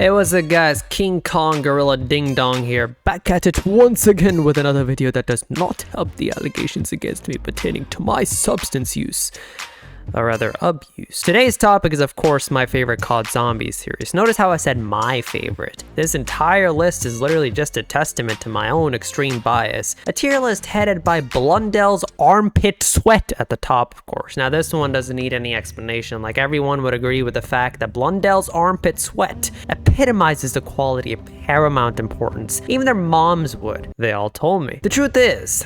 Hey, what's up guys, King Kong Gorilla Ding Dong here, back at it once again with another video that does not help the allegations against me pertaining to my substance use, or rather abuse. Today's topic is of course my favorite COD Zombies series. Notice how I said my favorite. This entire list is literally just a testament to my own extreme bias. A tier list headed by Blundell's Armpit Sweat at the top, of course. Now this one doesn't need any explanation, like everyone would agree with the fact that Blundell's Armpit Sweat epitomizes the quality of paramount importance. Even their moms would. They all told me. The truth is,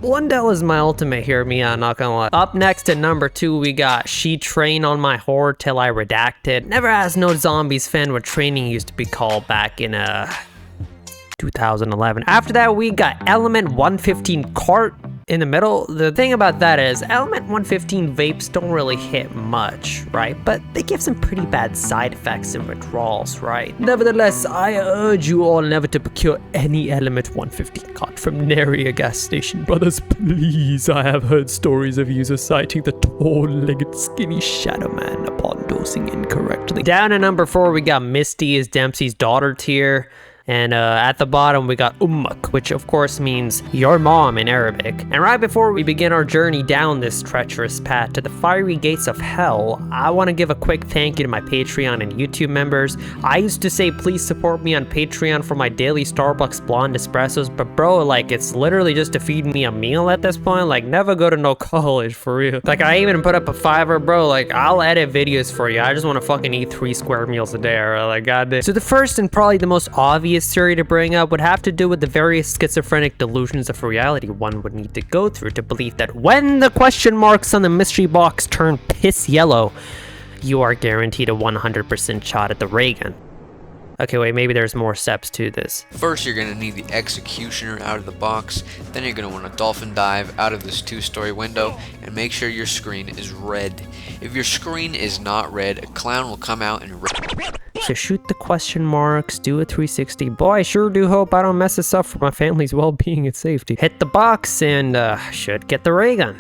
Blundell is my ultimate hear me out, not gonna lie. Up next at number 2, we got She Train on My Horde Till I Redacted. Never asked no Zombies fan what training used to be called back in 2011. After that, we got Element 115 Cart in the middle. The thing about that is Element 115 vapes don't really hit much, right? But they give some pretty bad side effects and withdrawals, right? Nevertheless, I urge you all never to procure any Element 115 cart from nary a gas station. Brothers, please. I have heard stories of users citing the tall-legged skinny shadow man upon dosing incorrectly. Down at number 4, we got Misty is Dempsey's daughter tier. And at the bottom, we got Ummak, which of course means your mom in Arabic. And right before we begin our journey down this treacherous path to the fiery gates of hell, I want to give a quick thank you to my Patreon and YouTube members. I used to say please support me on Patreon for my daily Starbucks blonde espressos, but bro, like it's literally just to feed me a meal at this point. Like never go to no college, for real. Like I even put up a $5, bro. Like I'll edit videos for you. I just want to fucking eat 3 square meals a day, or like goddamn. So the first and probably the most obvious theory to bring up would have to do with the various schizophrenic delusions of reality one would need to go through to believe that when the question marks on the mystery box turn piss yellow, you are guaranteed a 100% shot at the ray gun. Okay, wait, maybe there's more steps to this. First, you're going to need the executioner out of the box. Then you're going to want to dolphin dive out of this 2-story window and make sure your screen is red. If your screen is not red, a clown will come out and So shoot the question marks, do a 360. Boy, I sure do hope I don't mess this up for my family's well-being and safety. Hit the box and should get the ray gun.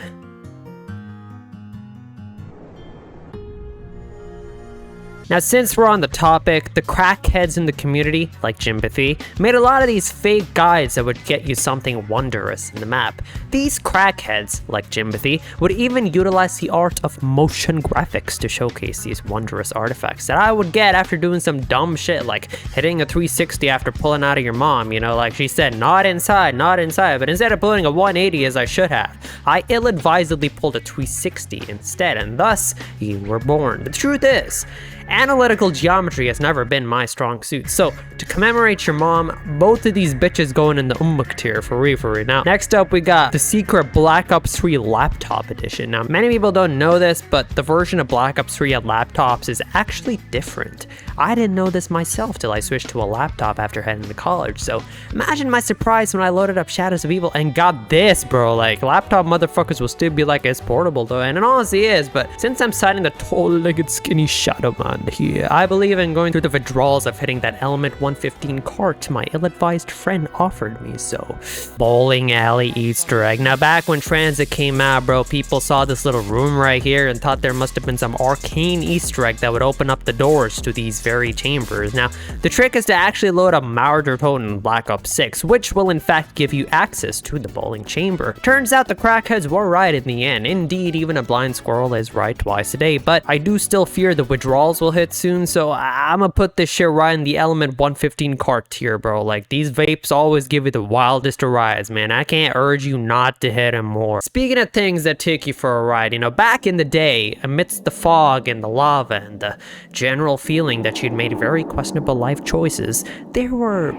Now, since we're on the topic, the crackheads in the community, like Jimothy, made a lot of these fake guides that would get you something wondrous in the map. These crackheads, like Jimothy, would even utilize the art of motion graphics to showcase these wondrous artifacts that I would get after doing some dumb shit, like hitting a 360 after pulling out of your mom, you know, like she said, not inside, but instead of pulling a 180 as I should have, I ill-advisedly pulled a 360 instead, and thus, you were born. The truth is, analytical geometry has never been my strong suit, so to commemorate your mom, both of these bitches going in the Ummak tier for real. Now, next up we got the secret Black Ops 3 laptop edition. Now, many people don't know this, but the version of Black Ops 3 on laptops is actually different. I didn't know this myself till I switched to a laptop after heading to college, so imagine my surprise when I loaded up Shadows of Evil and got this, bro. Like, laptop motherfuckers will still be like, it's portable though, and it honestly is, but since I'm citing the tall-legged skinny shadow man here, I believe in going through the withdrawals of hitting that Element 115 cart my ill-advised friend offered me. So, bowling alley Easter egg. Now, back when Transit came out, bro, people saw this little room right here and thought there must have been some arcane Easter egg that would open up the doors to these very chambers. Now, the trick is to actually load up Mauser Totem in Black Ops 6, which will in fact give you access to the bowling chamber. Turns out the crackheads were right in the end. Indeed, even a blind squirrel is right twice a day, but I do still fear the withdrawals will hit soon, so I'ma put this shit right in the Element 115 cart tier, bro. Like, these vapes always give you the wildest of rides, man. I can't urge you not to hit them more. Speaking of things that take you for a ride, you know, back in the day, amidst the fog and the lava and the general feeling that you'd made very questionable life choices, there were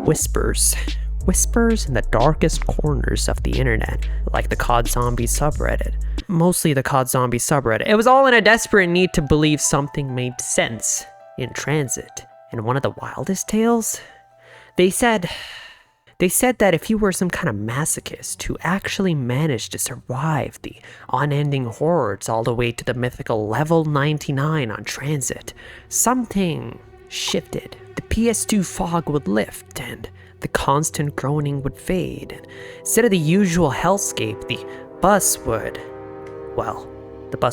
whispers in the darkest corners of the internet, like the COD Zombies subreddit. Mostly the COD Zombies subreddit. It was all in a desperate need to believe something made sense in transit. In one of the wildest tales, they said that if you were some kind of masochist who actually managed to survive the unending hordes all the way to the mythical level 99 on transit, something shifted. The PS2 fog would lift and the constant groaning would fade. Instead of the usual hellscape, the bus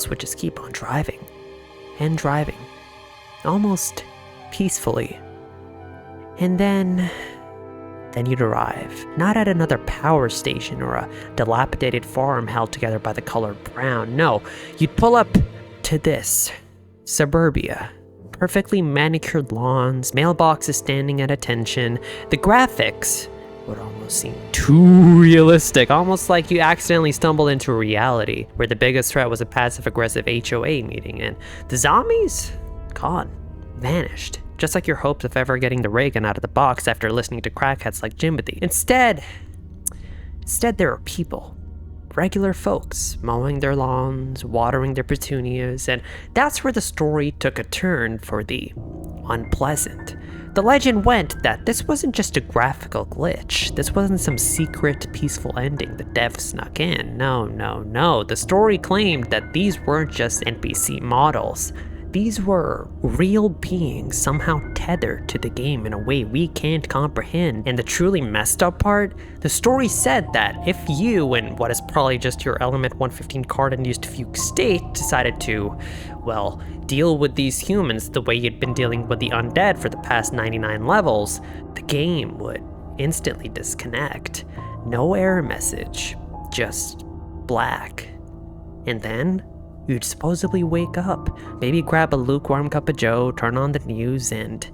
would just keep on driving and driving, almost peacefully. And then you'd arrive, not at another power station or a dilapidated farm held together by the color brown. No, you'd pull up to this, suburbia. Perfectly manicured lawns, mailboxes standing at attention. The graphics would almost seem too realistic, almost like you accidentally stumbled into reality, where the biggest threat was a passive-aggressive HOA meeting, and the zombies? Gone. Vanished. Just like your hopes of ever getting the ray gun out of the box after listening to crackheads like Jimothy. Instead, there are people. Regular folks mowing their lawns, watering their petunias, and that's where the story took a turn for the unpleasant. The legend went that this wasn't just a graphical glitch. This wasn't some secret, peaceful ending the dev snuck in. No. The story claimed that these weren't just NPC models. These were real beings somehow tethered to the game in a way we can't comprehend. And the truly messed up part, the story said that if you, in what is probably just your element 115 card-induced fugue state, decided to, well, deal with these humans the way you'd been dealing with the undead for the past 99 levels, the game would instantly disconnect. No error message, just black. And then you'd supposedly wake up, maybe grab a lukewarm cup of joe, turn on the news, and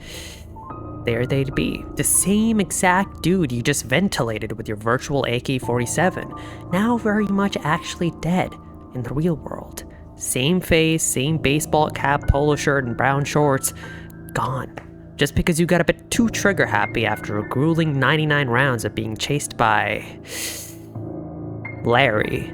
there they'd be. The same exact dude you just ventilated with your virtual AK-47, now very much actually dead in the real world. Same face, same baseball cap, polo shirt, and brown shorts, gone. Just because you got a bit too trigger happy after a grueling 99 rounds of being chased by Larry.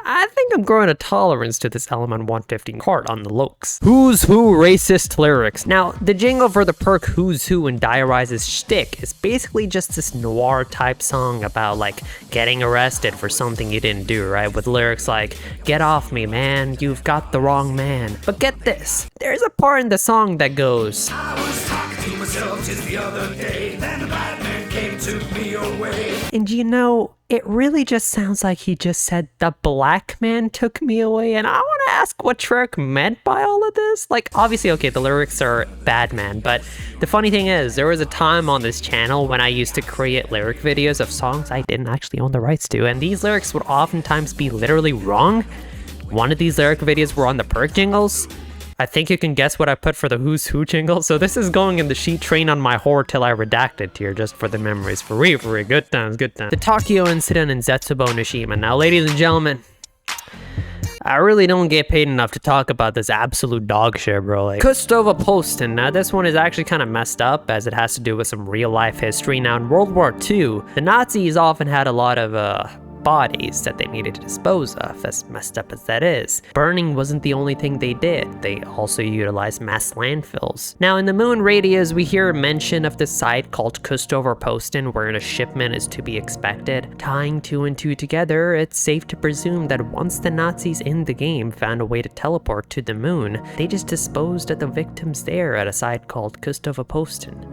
I think I'm growing a tolerance to this element 115 card on the looks. Who's Who racist lyrics. Now, the jingle for the perk Who's Who and Diarize's shtick is basically just this noir type song about like getting arrested for something you didn't do, right? With lyrics like, get off me, man, you've got the wrong man. But get this, there's a part in the song that goes, I was talking to myself just the other day, then the bad man came, took me away. And you know, it really just sounds like he just said the black man took me away, and I want to ask what Trek meant by all of this. Like, obviously, okay, the lyrics are bad man, but the funny thing is, there was a time on this channel when I used to create lyric videos of songs I didn't actually own the rights to, and these lyrics would oftentimes be literally wrong. One of these lyric videos were on the perk jingles. I think you can guess what I put for the Who's Who jingle, so this is going in the sheet train on my horde till I redact it here, just for the memories. For real, good times. The Tokyo incident in Zetsubou no Shima. Now, ladies and gentlemen, I really don't get paid enough to talk about this absolute dog shit, bro. Like, Kustova Postin. Now, this one is actually kind of messed up, as it has to do with some real-life history. Now, in World War II, the Nazis often had a lot of, bodies that they needed to dispose of, as messed up as that is. Burning wasn't the only thing they did. They also utilized mass landfills. Now, in the moon radios, we hear mention of the site called Kustover Postin, where a shipment is to be expected. Tying 2 and 2 together, it's safe to presume that once the Nazis in the game found a way to teleport to the moon, they just disposed of the victims there at a site called Kustover Postin.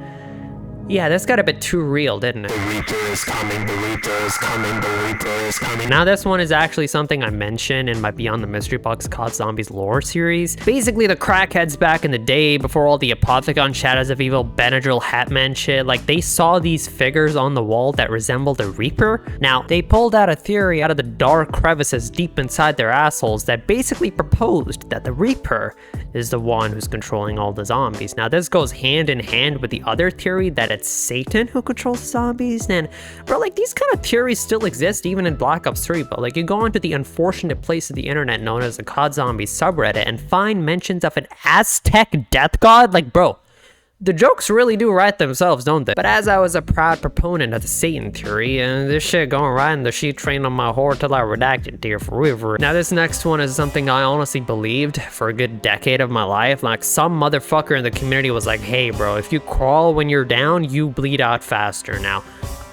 Yeah, this got a bit too real, didn't it? The Reaper is coming, the Reaper is coming, the Reaper is coming. Now, this one is actually something I mentioned in my Beyond the Mystery Box COD Zombies lore series. Basically, the crackheads back in the day, before all the Apothecon Shadows of Evil Benadryl Hatman shit, like, they saw these figures on the wall that resembled a Reaper. Now, they pulled out a theory out of the dark crevices deep inside their assholes that basically proposed that the Reaper is the one who's controlling all the zombies. Now, this goes hand in hand with the other theory that it's Satan who controls zombies. And bro, like, these kind of theories still exist even in Black Ops 3, but like, you go onto the unfortunate place of the internet known as the COD Zombies subreddit and find mentions of an Aztec death god. Like, bro, the jokes really do write themselves, don't they? But as I was a proud proponent of the Satan theory, and this shit going right in the sheet train on my horde till I redacted here forever. Now, this next one is something I honestly believed for a good decade of my life. Like, some motherfucker in the community was like, hey bro, if you crawl when you're down, you bleed out faster. Now,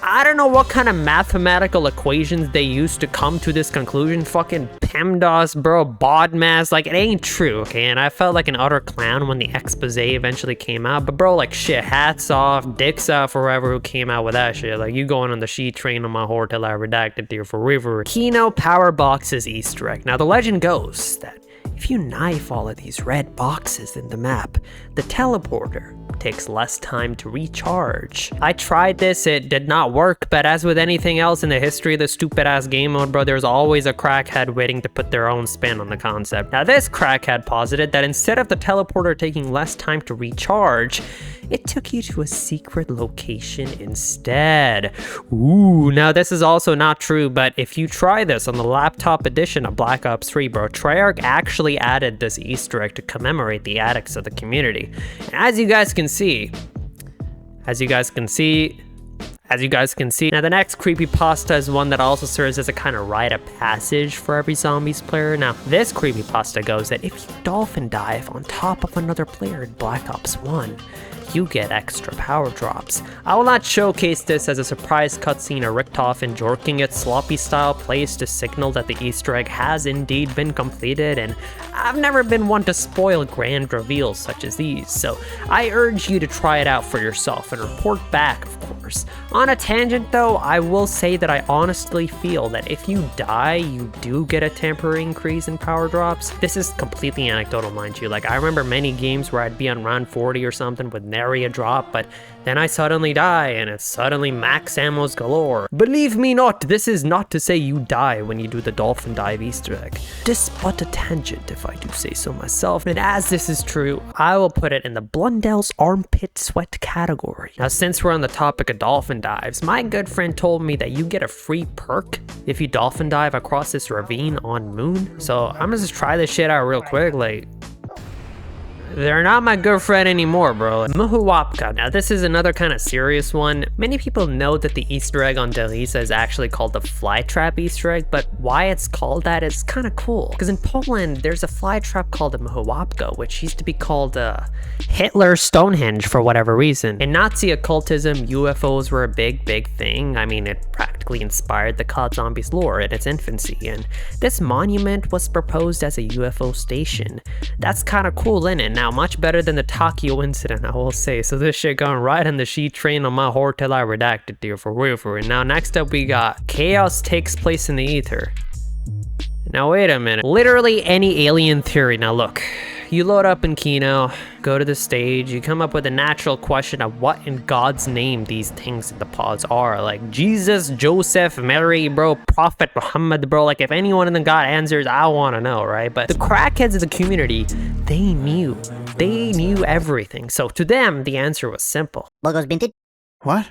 I don't know what kind of mathematical equations they used to come to this conclusion. Fucking PEMDAS, bro, BODMAS, like, it ain't true, okay? And I felt like an utter clown when the expose eventually came out. But bro, like, shit, hats off, dicks off for whoever who came out with that shit. Like, you going on the sheet train on my horde till I redacted here forever. Kino Power Box's Easter egg. Now, the legend goes that if you knife all of these red boxes in the map, the teleporter takes less time to recharge. I tried this, it did not work, but as with anything else in the history of the stupid ass game mode, bro, there's always a crackhead waiting to put their own spin on the concept. Now this crackhead posited that instead of the teleporter taking less time to recharge, it took you to a secret location instead. Ooh, now this is also not true, but if you try this on the laptop edition of Black Ops 3, bro, Treyarch actually added this Easter egg to commemorate the addicts of the community. And as you guys can see, now the next creepypasta is one that also serves as a kind of rite of passage for every zombies player. Now, this creepypasta goes that if you dolphin dive on top of another player in Black Ops 1, you get extra power drops. I will not showcase this as a surprise cutscene or Richtofen jorking it sloppy style plays to signal that the Easter egg has indeed been completed, and I've never been one to spoil grand reveals such as these, so I urge you to try it out for yourself and report back, of course. On a tangent though, I will say that I honestly feel that if you die, you do get a temporary increase in power drops. This is completely anecdotal, mind you. Like, I remember many games where I'd be on round 40 or something with nary a drop, but then I suddenly die and it's suddenly max ammos galore. Believe me not, this is not to say you die when you do the dolphin dive Easter egg. This but a tangent if I do say so myself, and as this is true, I will put it in the Blundell's armpit sweat category. Now since we're on the topic of dolphin dives, my good friend told me that you get a free perk if you dolphin dive across this ravine on Moon, so I'm gonna just try this shit out real quick. Like, they're not my good friend anymore, bro. Muhuwapka. Now this is another kind of serious one. Many people know that the Easter egg on Delisa is actually called the flytrap Easter egg, but why it's called that is kind of cool. Because in Poland, there's a flytrap called a Muhuwapka, which used to be called Hitler Stonehenge for whatever reason. In Nazi occultism, UFOs were a big thing. I mean, it practically inspired the COD Zombies lore in its infancy, and this monument was proposed as a UFO station. That's kind of cool, isn't it? Now, much better than the Tokyo incident, I will say. So this shit going right on the sheet train on my horde till I redacted, dear, for real. Now, next up we got chaos takes place in the ether. Now, wait a minute. Literally any alien theory. Now, look. You load up in Kino, go to the stage, you come up with a natural question of what in God's name these things in the pods are. Like Jesus, Joseph, Mary, bro, Prophet Muhammad, bro. Like if anyone in the God answers, I want to know, right? But the crackheads of the community, they knew everything. So to them, the answer was simple. Logos binted? What?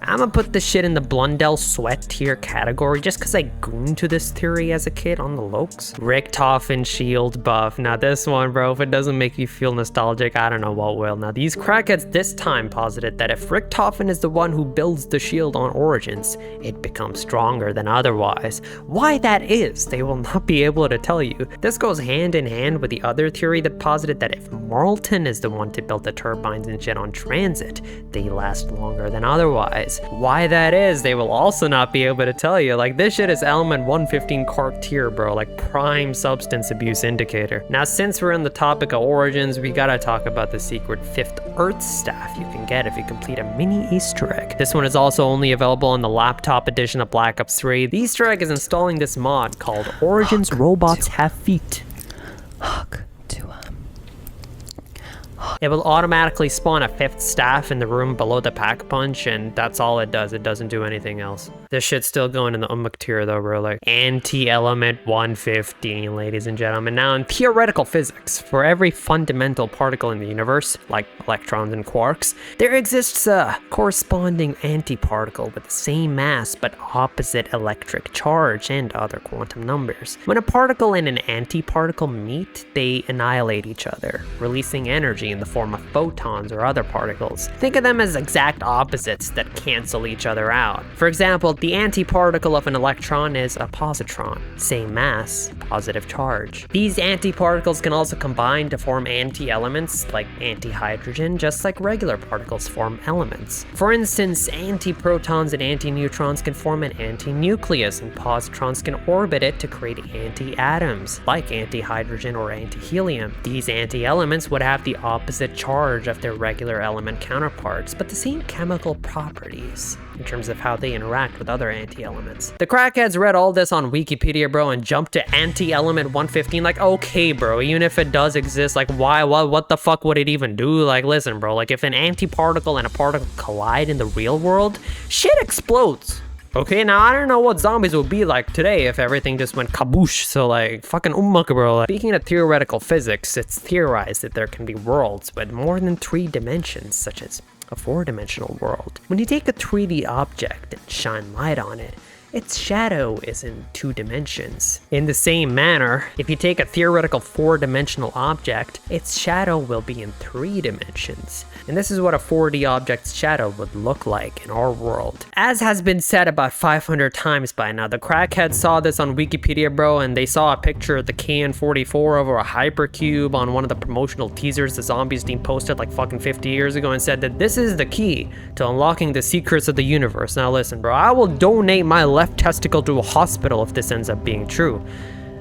I'm gonna put this shit in the Blundell sweat tier category just cause I gooned to this theory as a kid on the lokes. Richtofen shield buff. Now this one, bro, if it doesn't make you feel nostalgic, I don't know what will. Now these crackheads this time posited that if Richtofen is the one who builds the shield on Origins, it becomes stronger than otherwise. Why that is, they will not be able to tell you. This goes hand in hand with the other theory that posited that if Marlton is the one to build the turbines and shit on transit, they last longer than otherwise. Why that is, they will also not be able to tell you. Like, this shit is element 115 Kark tier, bro, like prime substance abuse indicator. Now, since we're on the topic of Origins, we gotta talk about the secret 5th Earth staff you can get if you complete a mini Easter egg. This one is also only available on the laptop edition of Black Ops 3. The Easter egg is installing this mod called Origins Robots Have Feet. It will automatically spawn a 5th staff in the room below the pack punch, and that's all it does. It doesn't do anything else. This shit's still going in the Ummuk tier though, bro. Like, anti-element 115, ladies and gentlemen. Now, in theoretical physics, for every fundamental particle in the universe, like electrons and quarks, there exists a corresponding antiparticle with the same mass but opposite electric charge and other quantum numbers. When a particle and an antiparticle meet, they annihilate each other, releasing energy in the form of photons or other particles. Think of them as exact opposites that cancel each other out. For example, the antiparticle of an electron is a positron. Same mass, positive charge. These antiparticles can also combine to form anti-elements like anti-hydrogen, just like regular particles form elements. For instance, antiprotons and antineutrons can form an antinucleus, and positrons can orbit it to create anti-atoms, like anti-hydrogen or anti-helium. These anti-elements would have the opposite charge of their regular element counterparts, but the same chemical properties in terms of how they interact with with other anti-elements. The crackheads read all this on Wikipedia, bro, and jumped to anti-element 115. Like, okay, bro, even if it does exist, like, why, what the fuck would it even do? Like, listen, bro, like, if an antiparticle and a particle collide in the real world, shit explodes. Okay, now I don't know what zombies would be like today if everything just went kaboosh, so like, fucking bro. Like, speaking of theoretical physics, it's theorized that there can be worlds with more than 3 dimensions, such as a 4-dimensional world. When you take a 3D object and shine light on it, its shadow is in 2 dimensions. In the same manner, if you take a theoretical 4-dimensional object, its shadow will be in 3 dimensions. And this is what a 4D object's shadow would look like in our world. As has been said about 500 times by now, the crackheads saw this on Wikipedia, bro, and they saw a picture of the KN-44 over a hypercube on one of the promotional teasers the zombies team posted like fucking 50 years ago and said that this is the key to unlocking the secrets of the universe. Now listen, bro, I will donate my left testicle to a hospital if this ends up being true.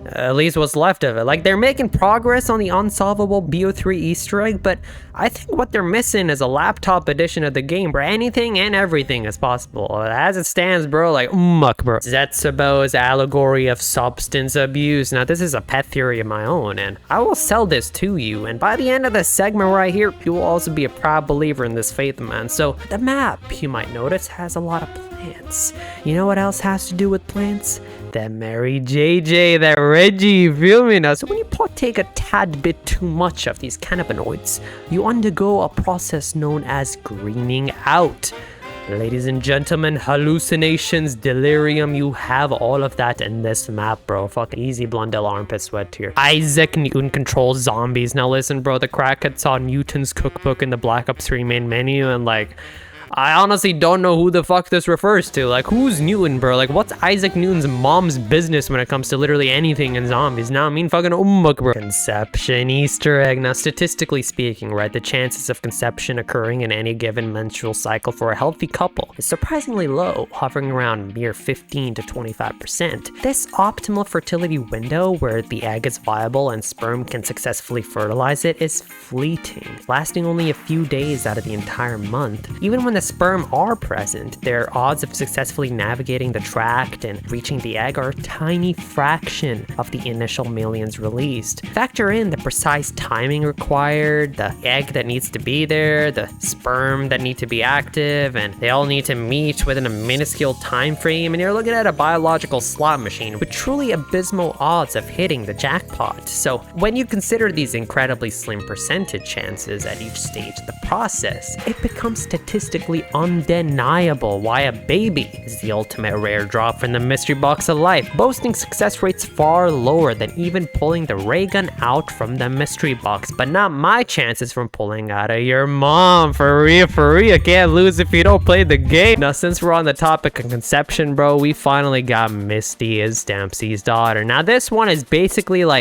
At least what's left of it. Like, they're making progress on the unsolvable BO3 Easter egg, but I think what they're missing is a laptop edition of the game, bro. Anything and everything is possible. As it stands, bro, like, bro. Zetsubou's allegory of substance abuse. Now, this is a pet theory of my own, and I will sell this to you, and by the end of this segment right here, you will also be a proud believer in this faith, man. So, the map, you might notice, has a lot of plants. You know what else has to do with plants? That Mary JJ, that Reggie, you feel me now? So when you partake a tad bit too much of these cannabinoids, you undergo a process known as greening out. Ladies and gentlemen, hallucinations, delirium, you have all of that in this map, bro. Fucking easy Blundell armpit sweat here. Isaac Newton controls zombies. Now listen, bro, the crackhead saw Newton's cookbook in the Black Ops 3 main menu and like, I honestly don't know who the fuck this refers to. Like, who's Newton, bro? Like, what's Isaac Newton's mom's business when it comes to literally anything in zombies? Now, I mean, fucking bro. Conception Easter egg. Now, statistically speaking, right, the chances of conception occurring in any given menstrual cycle for a healthy couple is surprisingly low, hovering around mere 15 to 25%. This optimal fertility window, where the egg is viable and sperm can successfully fertilize it, is fleeting, lasting only a few days out of the entire month. Even when the sperm are present, their odds of successfully navigating the tract and reaching the egg are a tiny fraction of the initial millions released. Factor in the precise timing required, the egg that needs to be there, the sperm that need to be active, and they all need to meet within a minuscule time frame, and you're looking at a biological slot machine with truly abysmal odds of hitting the jackpot. So when you consider these incredibly slim percentage chances at each stage of the process, it becomes statistically undeniable why a baby is the ultimate rare drop from the mystery box of life, boasting success rates far lower than even pulling the ray gun out from the mystery box, but not my chances from pulling out of your mom. For real, can't lose if you don't play the game. Now, since we're on the topic of conception, bro, we finally got Misty as Dempsey's daughter. Now, this one is basically like